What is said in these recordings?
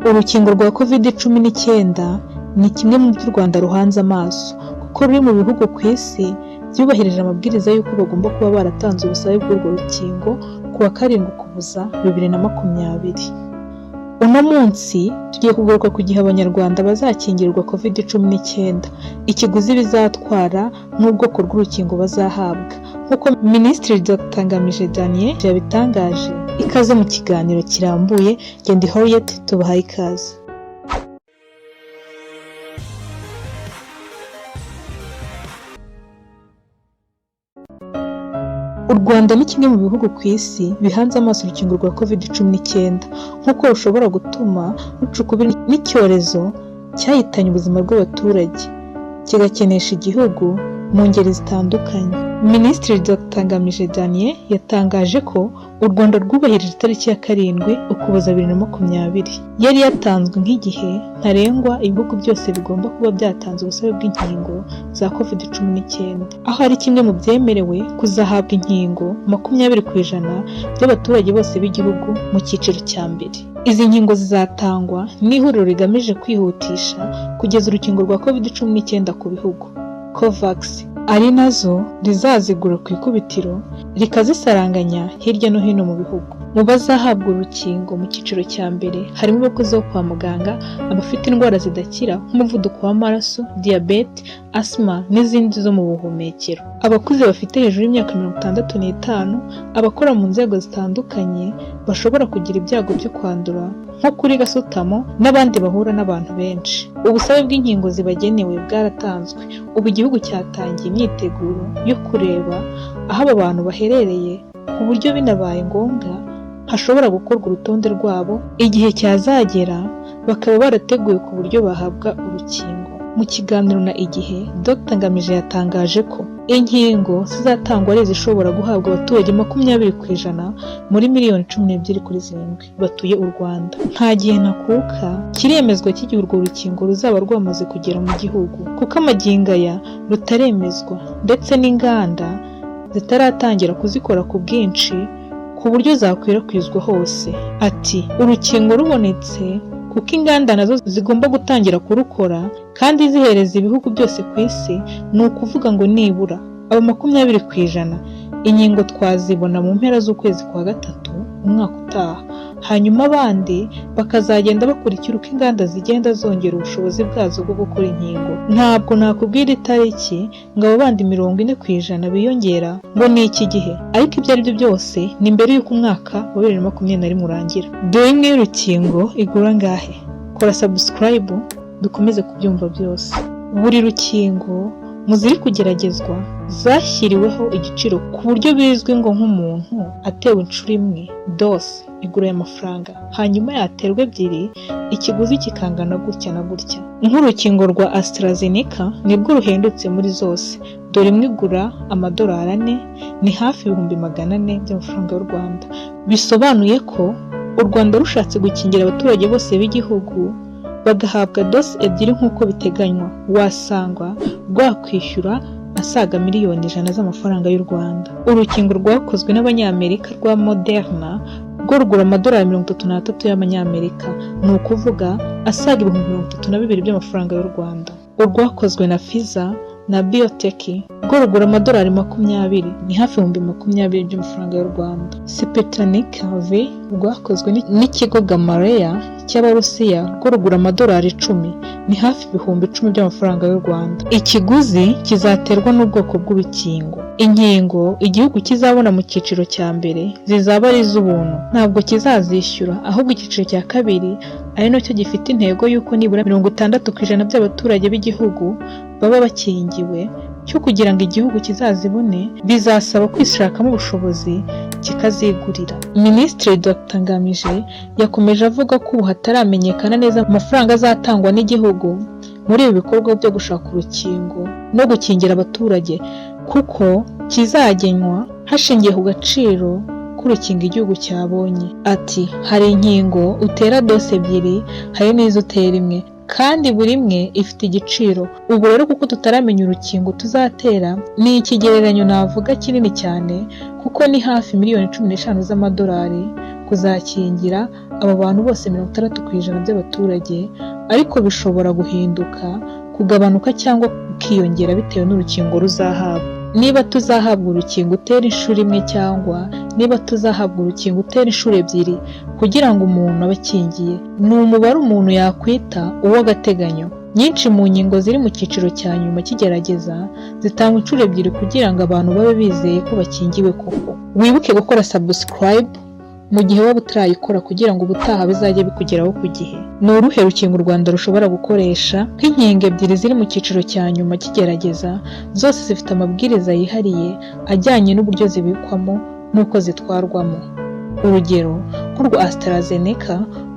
Urukingo rwa COVID-19 ni kimwe mu byo u Rwanda ruhanze amaso kuko ruri mu bihugu ku isi byubahirije amabwiriza y'uko bagomba kuba baratanze ubusabe bw'urwo rukingo ku wa 7 Ukuboza 2020. Uno munsi tugiye kugaruka ku gihe Abanyarwanda bazakingirwa COVID-19, ikiguzi bizatwara n'ubwoko bw'urukingo bazahabwa nk'uko Minisitiri Dr Ngamije Daniel yabitangaje. Ikaze mu kiganiro kirambuye, Gendi Harriet tubahaye ikaze. U Rwanda ni kimwe mu bihugu ku isi bihanze amaso urukingo rwa COVID-19 nk'uko rushobora gutuma rucukubira n'icyorezo cyahitanye ubuzima bw'abaturage kigakenesha igihugu mu ngeri zitandukanye. Minisitiri Dr Ngamije Daniel yatangaje ko u Rwanda rwubahirije itariki ya 7 Ukuboza 2020 yari yatanzwe nk'igihe ntarengwa ibihugu byose bigomba kuba byatanze ubusabe bw'inkingo za COVID-19, aho ari kimwe mu byemerewe kuzahabwa inkingo 20% by'abaturage bose b'igihugu mu cyiciro cya mbere. Izi nkingo zizatangwa n'ihuriro rigamije kwihutisha kugeza urukingo rwa COVID-19 ku bihugu COVAX, ari nazo rizazigura ku ikubitiro rikazisaranganya hirya no hino mu bihugu. Mu bazahabwa urukingo mu cyiciro cya mbere harimo abakozi bo kwa muganga, abafite indwara zidakira nk'umuvuduko w'amaraso, diyabete, asima n'izindi zo mu buhumekero, abakuze bafite hejuru y'imyaka 65, abakora mu nzego zitandukanye bashobora kugira ibyago byo kwandura nko kuri gasutamo n'abandi bahura n'abantu benshi. Ubusabe bw'inkingo zibagenewe bwaratanzwe, ubu igihugu cyatangiye imyiteguro yo kureba aho aba bantu baherereye ku buryo binabaye ngombwa hashobora gukorwa urutonde rwabo igihe cyazagera bakaba barateguye ku buryo bahabwa urukingo. Mu kiganiro na Igihe, Dr Ngamije yatangaje ko inkingo zizatangwa ari izishobora guhabwa abaturage 20% muri miliyoni 12.7 batuye u Rwanda. Nta gihe ntakuka kiremezwa cy'igihe urwo rukingo ruzaba rwamaze kugera mu gihugu kuko amagingo aya rutaremezwa ndetse n'inganda zitaratangira kuzikora ku bwinshi ku buryo zakwirakwizwa hose. Ati urukingo rubonetse kuko inganda nazo zigomba gutangira kurukora kandi zihereza ibihugu byose ku isi, ni ukuvuga ngo nibura aba 20% inkingo twazibona mu mpera z'ukwezi kwa 3 umwaka utaha, hanyuma abandi bakazagenda bakurikira uko inganda zigenda zongera ubushobozi bwazo bwo gukora inkingo. Ntabwo nakubwira itariki ngo abo bandi 40% biyongera ngo ni iki gihe, ariko ibyo ari byo byose ni mbere y'uko umwaka wa 2021 urangira. Dore imwe y'urukingo igura ngahe? Kora subscribe dukomeze kubyumva byose. Buri rukingo muziri kugeragezwa zashyiriweho igiciro ku buryo bizwi ngo nk'umuntu atewe inshuro imwe dose igura y'amafaranga, hanyuma yaterwa ebyiri ikiguzi kikangana gutya na gutya. Nk'urukingo rwa AstraZeneca nibwo ruhendutse muri zose, dore imwe igura $4, ni hafi 400 by'amafaranga y'u Rwanda. Bisobanuye ko u Rwanda rushatse gukingira abaturage bose b'igihugu bagahabwa dose ebyiri nk'uko biteganywa, wasangwa rwakwishyura asaga miliyoni 100 z'amafaranga y'u Rwanda. Urukingo rwakozwe n'Abanyamerika rwa Moderna rwo rugura $33 y'Abanyamerika, ni ukuvuga asaga 32,000 by'amafaranga y'u Rwanda. Urwakozwe na Pfizer na Biotech rwo rugura $20, ni hafi 20,000 by'amafaranga y'u Rwanda. Sputnik V rwakozwe n'ikigo Gamaleya cy'Abarusiya rwo rugura $10, ni hafi 10,000 by'amafaranga y'u Rwanda. Ikiguzi kizaterwa n'ubwoko bw'urukingo. Inkingo igihugu kizabona mu cyiciro cya mbere zizaba ari iz'ubuntu, ntabwo kizazishyura, ahubwo icyiciro cya kabiri ari nacyo gifite intego y'uko nibura 60% by'abaturage b'igihugu baba bakingiwe cyo kugira ngo igihugu kizazibone bizasaba kwishakamo ubushobozi kikazigurira. Minisitiri Dr Ngamije yakomeje avuga ko ubu hataramenyekana neza amafaranga azatangwa n'igihugu muri ibi bikorwa byo gushaka urukingo no gukingira abaturage, kuko kizagenwa hashingiye ku gaciro k'urukingo igihugu cyabonye. Ati hari inkingo utera dose ebyiri, hari n'izo utera imwe, kandi buri imwe ifite igiciro. Ubu rero kuko tutaramenya urukingo tuzatera, ni ikigereranyo navuga kinini cyane kuko ni hafi miliyoni 15 z'amadolari kuzakingira aba bantu bose 60% by'abaturage, ariko bishobora guhinduka, kugabanuka cyangwa kukiyongera bitewe n'urukingo ruzahabwa. Niba tuzahabwa urukingo utera inshuro imwe cyangwa niba tuzahabwa urukingo utera inshuro ebyiri kugira ngo umuntu abe akingiye, ni umubare umuntu yakwita uw'agateganyo. Nyinshi mu nkingo ziri mu cyiciro cya nyuma cy'igerageza zitangwa inshuro ebyiri kugira ngo abantu babe bizeye ko bakingiwe koko. Wibuke gukora subscribe mu gihe waba utarayikora kugira ngo ubutaha bizajye bikugeraho ku gihe. Ni uruhe rukingo u Rwanda rushobora gukoresha? Nk'inkingo ebyiri ziri mu cyiciro cya nyuma cy'igerageza, zose zifite amabwiriza yihariye ajyanye n'uburyo zibikwamo n'uko zitwarwamo. Urugero nk'urwa AstraZeneca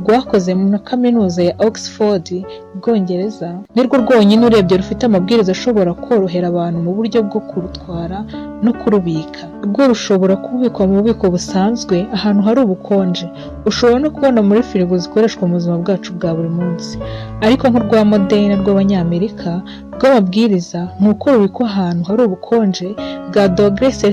rwakoze na kaminuza ya Oxford, Bwongereza, nirwo rwonyine urebye rufite amabwiriza ashobora korohera abantu mu buryo bwo kurutwara no kurubika. Rwo rushobora kubikwa mu bubiko busanzwe ahantu hari ubukonje. Ushobora no kubona muri firigo zikoreshwa mu buzima bwacu bwa buri munsi. Ariko nk'urwa Moderna rw'Abanyamerika, rw'amabwiriza ni uko rubikwa ahantu hari ubukonje bwa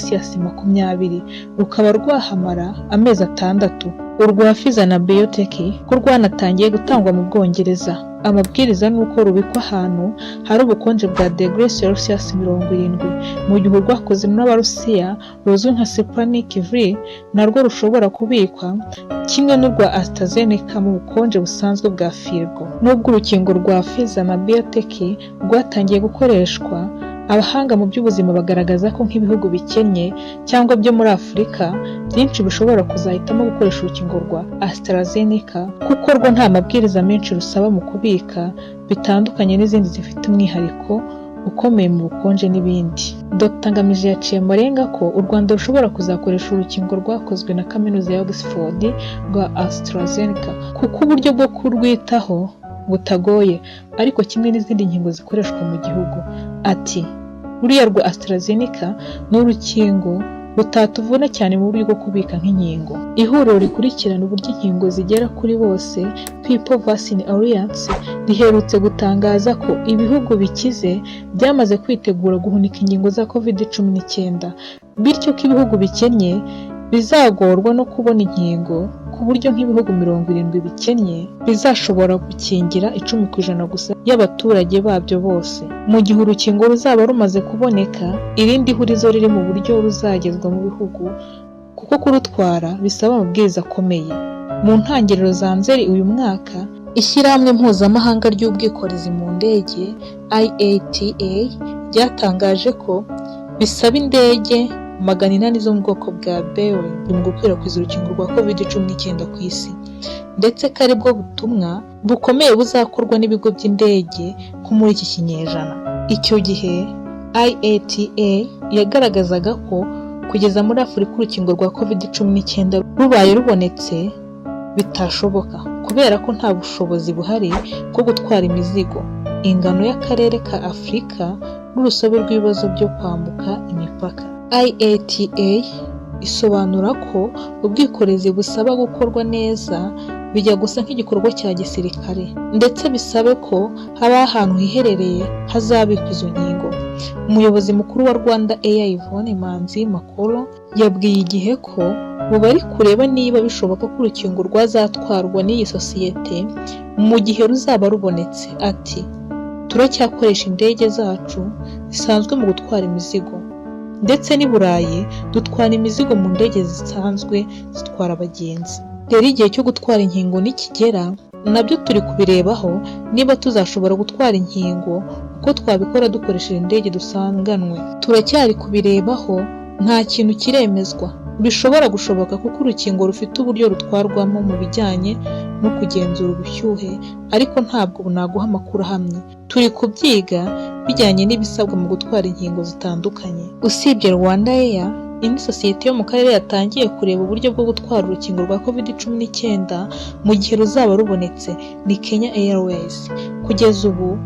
°C20, rukaba rwahamara amezi 6. Urwa Pfizer na BioNTech ko rwanatangiye gutangwa mu Bwongereza. Amabwiriza ni uko rubikwa ahantu hari ubukonje bwa °C70, mu gihe urwakoze n'Abarusiya ruzwi nka Sputnik V narwo rushobora kubikwa kimwe n'urwa AstraZeneca mu bukonje busanzwe bwa firigo. Nubwo urukingo rwa Pfizer na BioNTech rwatangiye gukoreshwa, abahanga mu by'ubuzima bagaragaza ko nk'ibihugu bikennye cyangwa byo muri Afurika byinshi bishobora kuzahitamo gukoresha urukingo rwa AstraZeneca kuko rwo nta mabwiriza menshi rusaba mu kubika, bitandukanye n'izindi zifite umwihariko ukomeye mu bukonje n'ibindi. Dr Ngamije yaciye amarenga ko u Rwanda rushobora kuzakoresha urukingo rwakozwe na kaminuza ya Oxford rwa AstraZeneca kuko uburyo bwo kurwitaho butagoye, ariko kimwe n'izindi nkingo zikoreshwa mu gihugu. Ati ruriya rwa AstraZeneca ni urukingo rutatuvuna cyane mu buryo bwo kubika nk'inkingo. Ihuriro rikurikirana uburyo inkingo zigera kuri bose, People Vaccine Alliance, riherutse gutangaza ko ibihugu bikize byamaze kwitegura guhunika inkingo za COVID-19, bityo ko ibihugu bikennye bizagorwa no kubona inkingo ku buryo nk'ibihugu 70 bikennye bizashobora gukingira 10% gusa y'abaturage babyo bose. Mu gihe urukingo ruzaba rumaze kuboneka, irindi hurizo riri mu buryo ruzagezwa mu bihugu kuko kurutwara bisaba amabwiriza akomeye. Mu ntangiriro za Nzeri uyu mwaka, Ishyirahamwe Mpuzamahanga ry'Ubwikorezi mu Ndege IATA ryatangaje ko bisaba indege 800 zo mu bwoko bwa Boeing mu gukwirakwiza urukingo rwa COVID-19 ku isi, ndetse ko ari bwo butumwa bukomeye buzakorwa n'ibigo by'indege ko muri iki kinyejana. Icyo gihe IATA yagaragazaga ko kugeza muri Afurika urukingo rwa COVID-19 rubaye rubonetse bitashoboka kubera ko nta bushobozi buhari bwo gutwara imizigo, ingano y'akarere ka Afurika n'urusobe rw'ibibazo byo kwambuka imipaka. IATA isobanura ko ubwikorezi busaba gukorwa neza, bijya gusa nk'igikorwa cya gisirikare, ndetse bisabe ko haba ahantu hiherereye hazabikwa izo nkingo. Umuyobozi mukuru wa Rwanda Air Yvonne Manzi Makolo yabwiye Igihe ko ubu bari kureba niba bishoboka ko urukingo rwazatwarwa n'iyi sosiyete mu gihe ruzaba rubonetse. Ati turacyakoresha indege zacu zisanzwe mu gutwara imizigo, ndetse n'i Burayi dutwara imizigo mu ndege zisanzwe zitwara abagenzi. Rero igihe cyo gutwara inkingo nikigera, nabyo turi kubirebaho niba tuzashobora gutwara inkingo uko twabikora dukoresheje indege dusanganwe. Turacyari kubirebaho, nta kintu kiremezwa. Bishobora gushoboka kuko urukingo rufite uburyo rutwarwamo mu bijyanye no kugenzura ubushyuhe, ariko ntabwo naguha amakuru ahamye. Turi kubyiga bijyanye n'ibisabwa mu gutwara inkingo zitandukanye. Usibye Rwanda Air, indi sosiyete yo mu karere yatangiye kureba uburyo bwo gutwara urukingo rwa COVID-19 mu gihe ruzaba rubonetse ni Kenya Airways. Kugeza ubu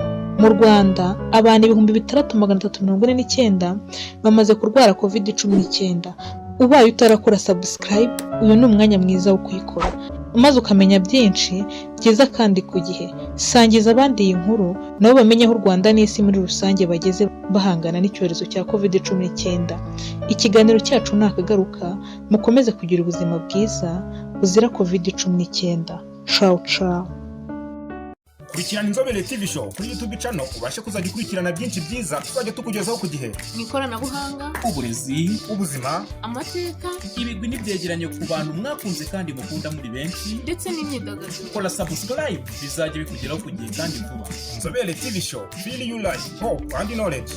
mu Rwanda abantu 6349 bamaze kurwara COVID-19. Ubaye utarakora subscribe, uyu ni umwanya mwiza wo kuyikora. maze ukamenya byinshi byiza kandi ku gihe. Sangiza abandi iyi nkuru nabo bamenye aho u Rwanda n'isi muri rusange bageze bahangana n'icyorezo cya COVID-19. Ikiganiro cyacu nakagaruka, mukomeze kugira ubuzima bwiza buzira COVID-19. Ciao ciao. Kurikirana Inzobere TV Show kuri YouTube channel ubashe kuzajya ukurikirana byinshi byiza tuzajya tukugezaho ku gihe. Mu ikoranabuhanga, uburezi, ubuzima, amateka, ibigwi n'ibyegeranyo ku bantu mwakunze kandi mukunda muri benshi, ndetse n'imyidagaduro. Kora subscribe bizajya bikugeraho ku gihe kandi vuba. Inzobere TV Show, feel you life, hope and knowledge.